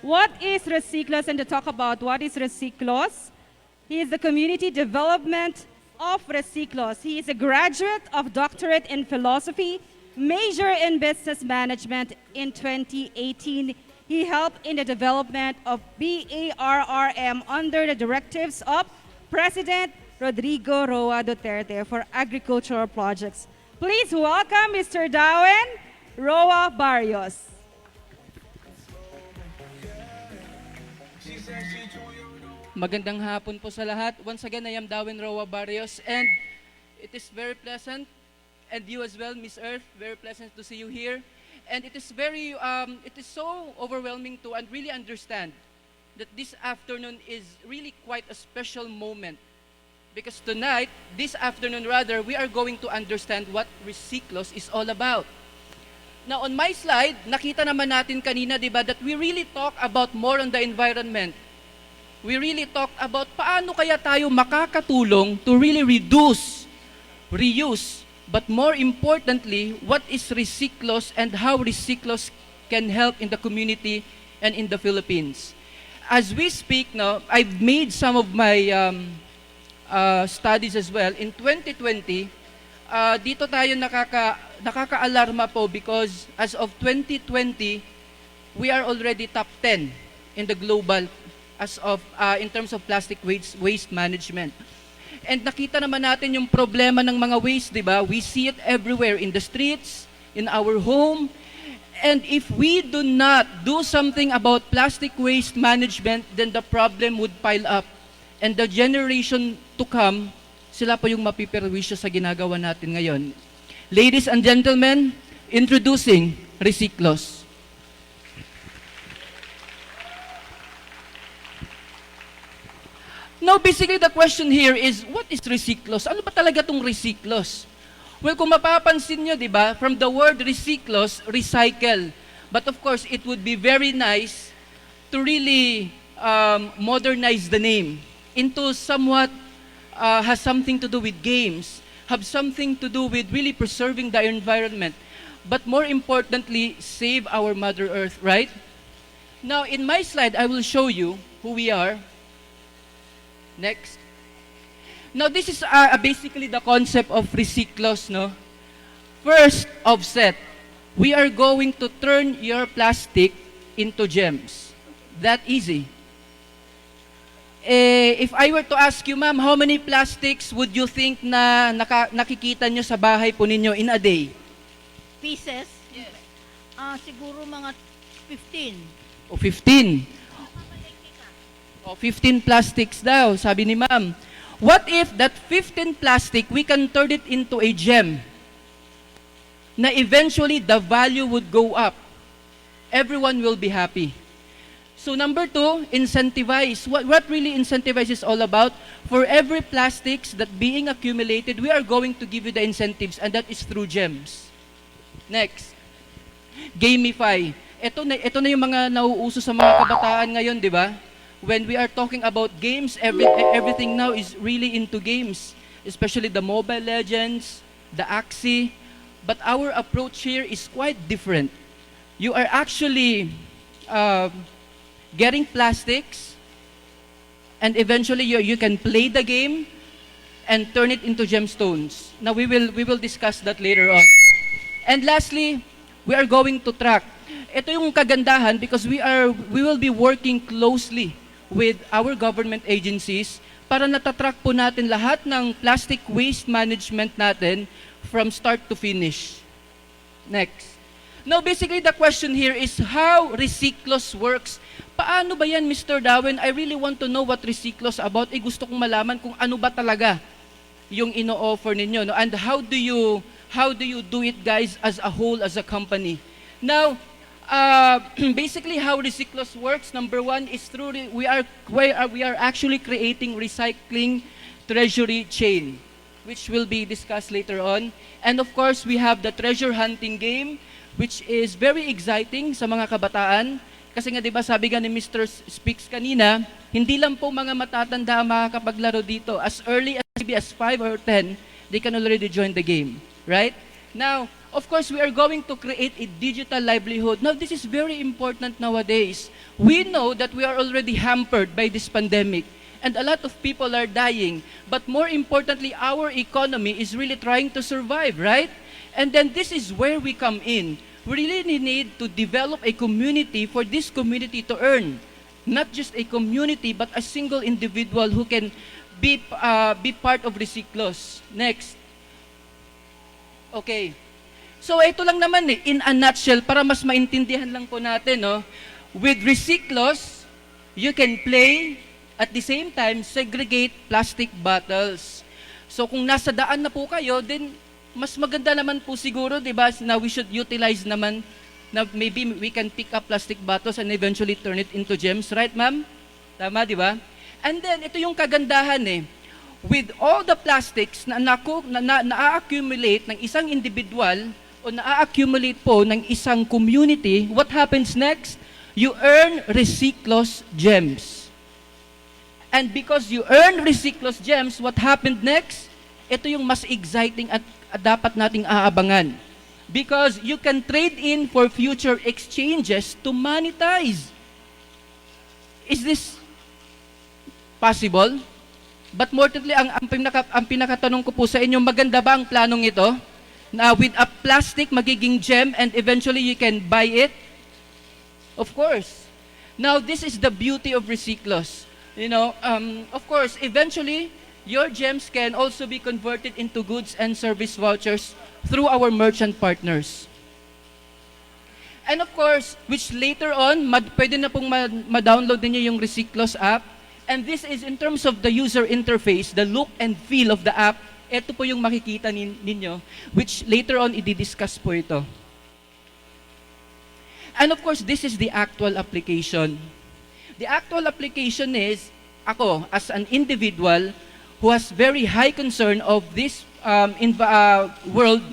what is resiklos and to talk about what is resiklos. He is the community development of resiklos. He is a graduate of doctorate in philosophy, major in business management in 2018. He helped in the development of BARRM under the directives of President Rodrigo Roa Duterte for agricultural projects. Please welcome Mr. Darwin Roa Barrios. Magandang hapon po sa lahat. Once again, I am Darwin Roa Barrios, and it is very pleasant, and you as well, Miss Earth, very pleasant to see you here. And it is so overwhelming to really understand that this afternoon is really quite a special moment. Because tonight, this afternoon rather, we are going to understand what resiklos is all about. Now, on my slide, nakita naman natin kanina, di ba, that we really talk about more on the environment. We really talked about paano kaya tayo makakatulong to really reduce, reuse, but more importantly, what is resiklos and how resiklos can help in the community and in the Philippines. As we speak now, I've made some of my studies as well. In 2020, dito tayo nakaka-alarma po because as of 2020, we are already top 10 in the global as of in terms of plastic waste management. And nakita naman natin yung problema ng mga waste, di ba? We see it everywhere in the streets, in our home. And if we do not do something about plastic waste management, then the problem would pile up. And the generation to come, sila pa yung mapiperwisyo sa ginagawa natin ngayon. Ladies and gentlemen, introducing resiklos. Now, basically, the question here is, what is resiklos? Ano ba talaga itong resiklos? Well, kung mapapansin nyo, di ba, from the word resiklos, recycle. But of course, it would be very nice to really modernize the name into somewhat has something to do with games, have something to do with really preserving the environment, but more importantly, save our Mother Earth, right? Now, in my slide, I will show you who we are. Next. Now, this is basically the concept of resiklos, no? First, offset. We are going to turn your plastic into gems. That easy. If I were to ask you, ma'am, how many plastics would you think na nakikita nyo sa bahay po ninyo in a day? Pieces? Yes. Siguro mga 15. O 15. O 15 plastics daw, sabi ni ma'am. What if that 15 plastic, we can turn it into a gem? Na eventually, the value would go up. Everyone will be happy. So number 2, incentivize. What really incentivize is all about? For every plastics that being accumulated, we are going to give you the incentives, and that is through gems. Next. Gamify. Ito na yung mga nauuso sa mga kabataan ngayon, di ba? When we are talking about games, everything now is really into games, especially the Mobile Legends, the Axie. But our approach here is quite different. You are actually getting plastics, and eventually you can play the game and turn it into gemstones. Now we will discuss that later on. And lastly, we are going to track. Ito yung kagandahan because we will be working closely with our government agencies para natatrack po natin lahat ng plastic waste management natin from start to finish. Next. Now, basically, the question here is how resiklos works. Paano ba yan, Mr. Darwin? I really want to know what resiklos about. Gusto kong malaman kung ano ba talaga yung ino-offer ninyo. No? And how do you do it, guys, as a whole, as a company? Now, basically how resiklos works, number 1 is through we are actually creating recycling treasury chain, which will be discussed later on. And of course, we have the treasure hunting game, which is very exciting sa mga kabataan. Kasi nga 'di ba sabi nga ni Mr. Speaks kanina, hindi lang po mga matatanda ang makakapaglaro dito. As early as maybe as 5 or 10, they can already join the game, right? Now, Of course, we are going to create a digital livelihood. Now, this is very important nowadays. We know that we are already hampered by this pandemic, and a lot of people are dying. But more importantly, our economy is really trying to survive, right? And then this is where we come in. We really need to develop a community for this community to earn. Not just a community, but a single individual who can be part of resiklos. Next. Okay. So ito lang naman in a nutshell, para mas maintindihan lang po natin, no? With resiklos, you can play, at the same time, segregate plastic bottles. So kung nasa daan na po kayo, then mas maganda naman po siguro, di ba, na we should utilize naman na maybe we can pick up plastic bottles and eventually turn it into gems, right ma'am? Tama, di ba? And then, ito yung kagandahan with all the plastics na na-accumulate ng isang individual o na-accumulate po ng isang community, what happens next? You earn resiklos gems. And because you earn resiklos gems, what happened next? Ito yung mas exciting at dapat nating aabangan. Because you can trade in for future exchanges to monetize. Is this possible? But more importantly, ang pinakatanong ko po sa inyo, maganda ba ang planong ito? Na with a plastic, magiging gem and eventually you can buy it? Of course. Now, this is the beauty of resiklos. You know, of course, eventually, your gems can also be converted into goods and service vouchers through our merchant partners. And of course, which later on, pwede na pong ma-download ninyo yung Resiklos app. And this is in terms of the user interface, the look and feel of the app. Ito po yung makikita ninyo, which later on, i-discuss po ito. And of course, this is the actual application. The actual application is, ako, as an individual who has very high concern of this world,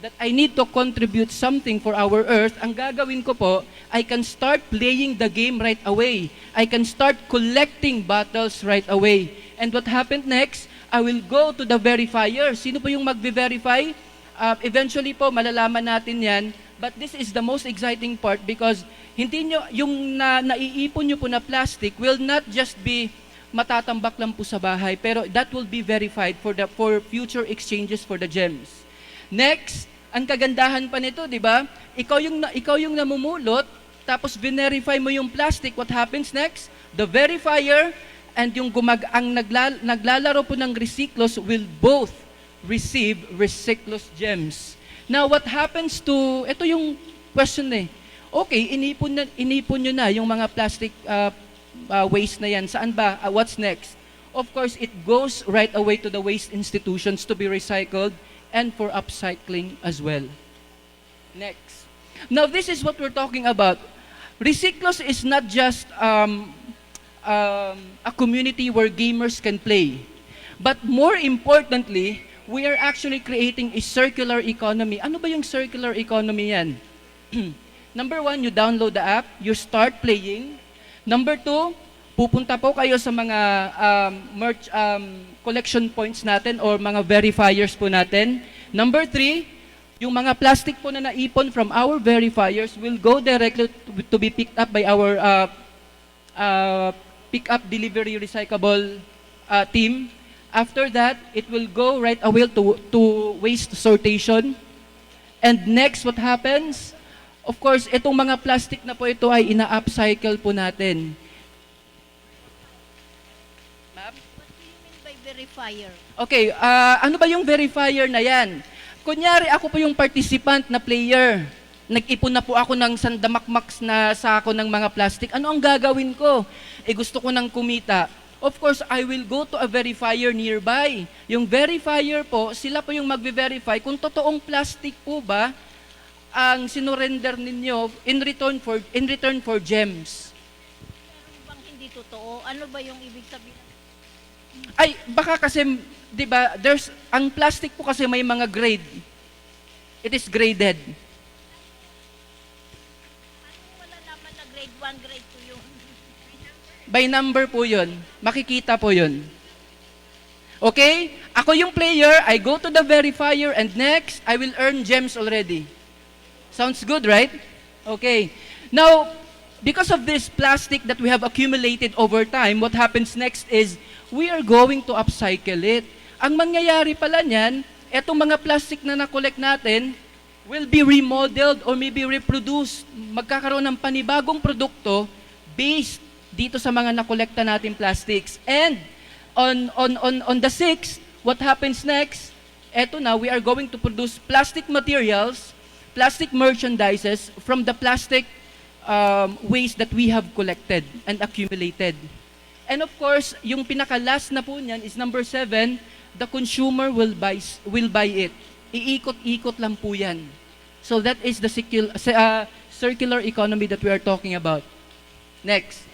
that I need to contribute something for our earth, ang gagawin ko po, I can start playing the game right away. I can start collecting bottles right away. And what happened next? I will go to the verifier. Sino po yung magbe-verify? Eventually po, malalaman natin yan. But this is the most exciting part because hindi nyo, yung naiipon nyo po na plastic will not just be matatambak lang po sa bahay, pero that will be verified for future exchanges for the gems. Next, ang kagandahan pa nito, di ba? Ikaw yung namumulot, tapos verify mo yung plastic, what happens next? The verifier and yung naglalaro po ng resiklos will both receive resiklos gems. Now, what happens to, ito yung question Okay, inipon nyo na yung mga plastic waste na yan. Saan ba? What's next? Of course, it goes right away to the waste institutions to be recycled and for upcycling as well. Next. Now, this is what we're talking about. Resiklos is not just a community where gamers can play. But more importantly, we are actually creating a circular economy. Ano ba yung circular economy yan? Number one, you download the app, you start playing. Number two, pupunta po kayo sa mga collection points natin or mga verifiers po natin. Number three, yung mga plastic po na naipon from our verifiers will go directly to be picked up by our pick-up delivery recyclable team. After that, it will go right away to waste sortation. And next, what happens? Of course, itong mga plastic na po ito ay ina-upcycle po natin. Ma'am? What do you mean by verifier? Okay, ano ba yung verifier na yan? Kunyari, ako po yung participant na player. Nag-ipon na po ako ng sandamakmaks na sako ng mga plastic. Ano ang gagawin ko? Gusto ko nang kumita. Of course, I will go to a verifier nearby. Yung verifier po, sila po yung magbe-verify kung totoong plastic po ba ang sinurrender ninyo in return for gems. Meron bang hindi totoo? Ano ba yung ibig sabihin? Ay, baka kasi, di ba, ang plastic po kasi may mga grade. It is graded. Paano wala naman na grade 1, grade 2 yung... By number po yun. Makikita po yun. Okay? Ako yung player, I go to the verifier, and next, I will earn gems already. Sounds good, right? Okay. Now, because of this plastic that we have accumulated over time, what happens next is, we are going to upcycle it. Ang mangyayari pala niyan, etong mga plastic na na-collect natin, will be remodeled or maybe reproduced. Magkakaroon ng panibagong produkto based dito sa mga nakolekta natin plastics. And on the 6th, what happens next? Eto na, we are going to produce plastic materials, plastic merchandises from the plastic waste that we have collected and accumulated. And of course, yung pinaka-last na po niyan is number 7, the consumer will buy it. Iikot-ikot lang po yan. So that is the circular economy that we are talking about. Next.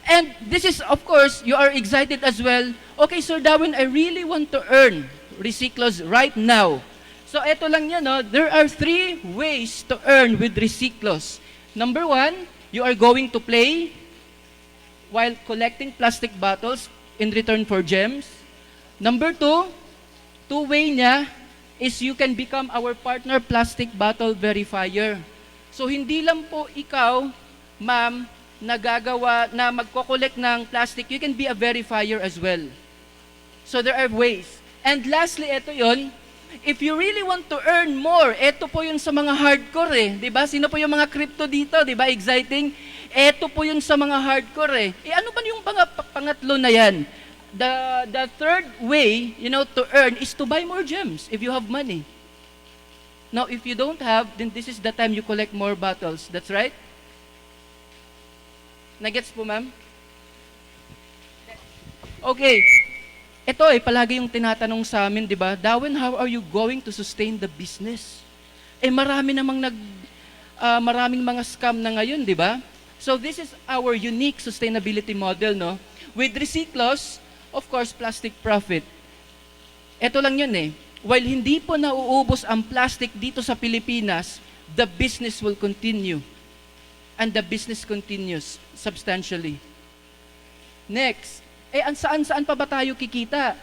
And this is, of course, you are excited as well. Okay, Sir Darwin, I really want to earn resiklos right now. So eto lang yan, no? There are 3 ways to earn with resiklos. Number 1, you are going to play while collecting plastic bottles in return for gems. Number 2, two-way niya is you can become our partner plastic bottle verifier. So hindi lang po ikaw, ma'am, nagagawa na magko-collect ng plastic, you can be a verifier as well. So there are ways. And lastly, ito yon. If you really want to earn more, ito po yun sa mga hardcore eh. Diba? Sino po yung mga crypto dito? Diba? Exciting. Ito po yun sa mga hardcore eh. Ano ba yung pangatlo na yan? The third way, to earn is to buy more gems if you have money. Now, if you don't have, then this is the time you collect more bottles. That's right? Nagets po, ma'am? Okay. Ito palagi yung tinatanong sa amin, di ba? Darwin, how are you going to sustain the business? Maraming mga scam na ngayon, di ba? So this is our unique sustainability model, no? With resiklos, of course, plastic profit. Ito lang yun eh. While hindi po nauubos ang plastic dito sa Pilipinas, the business will continue. And the business continues substantially. Next, saan pa ba tayo kikita?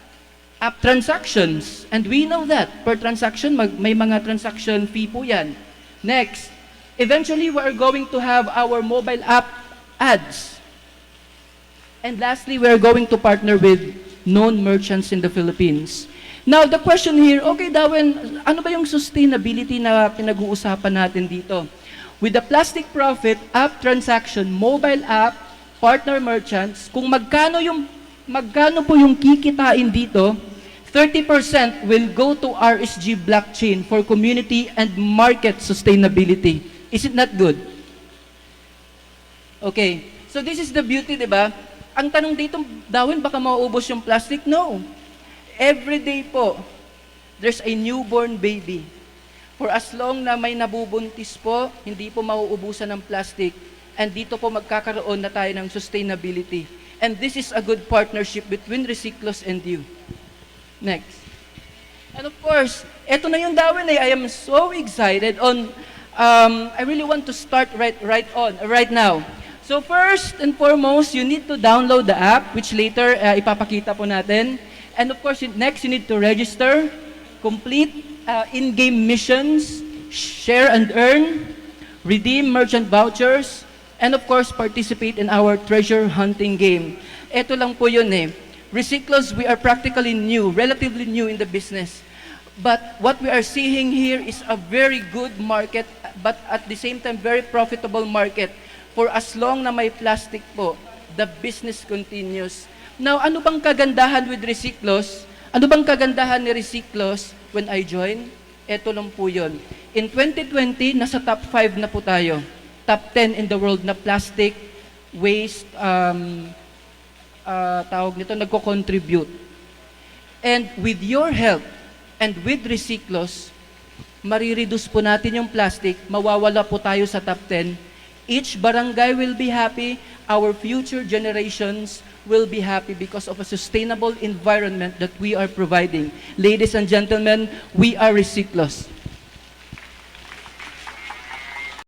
App transactions. And we know that. Per transaction, may mga transaction fee po yan. Next, eventually, we are going to have our mobile app ads. And lastly, we are going to partner with known merchants in the Philippines. Now, the question here, okay, Darwin, ano ba yung sustainability na pinag-uusapan natin dito? With the plastic profit, app transaction, mobile app, partner merchants, kung magkano po yung kikitain dito, 30% will go to RSG blockchain for community and market sustainability. Is it not good? Okay. So this is the beauty, di ba? Ang tanong dito, Darwin, baka mauubos yung plastic? No. Every day po, there's a newborn baby. For as long na may nabubuntis po, hindi po mauubusan ng plastic. And dito po magkakaroon na tayo ng sustainability. And this is a good partnership between Resiklos and you. Next. And of course, eto na yung Darwin eh. I am so excited on, I really want to start right now. So first and foremost, you need to download the app, which later ipapakita po natin. And of course, next you need to register, complete in-game missions, share and earn, redeem merchant vouchers, and of course, participate in our treasure hunting game. Ito lang po yun eh. Resiklos, we are practically new, relatively new in the business. But what we are seeing here is a very good market, but at the same time, very profitable market. For as long na may plastic po, the business continues. Now, ano bang kagandahan with Resiklos? Ano bang kagandahan ni Resiklos when I joined? Ito lang po yun. In 2020, nasa top 5 na po tayo. Top 10 in the world na plastic waste, tawag nito, nagko-contribute. And with your help, and with Resiklos, marireduce po natin yung plastic, mawawala po tayo sa top 10. Each barangay will be happy, our future generations will be happy because of a sustainable environment that we are providing. Ladies and gentlemen, we are Resiklos.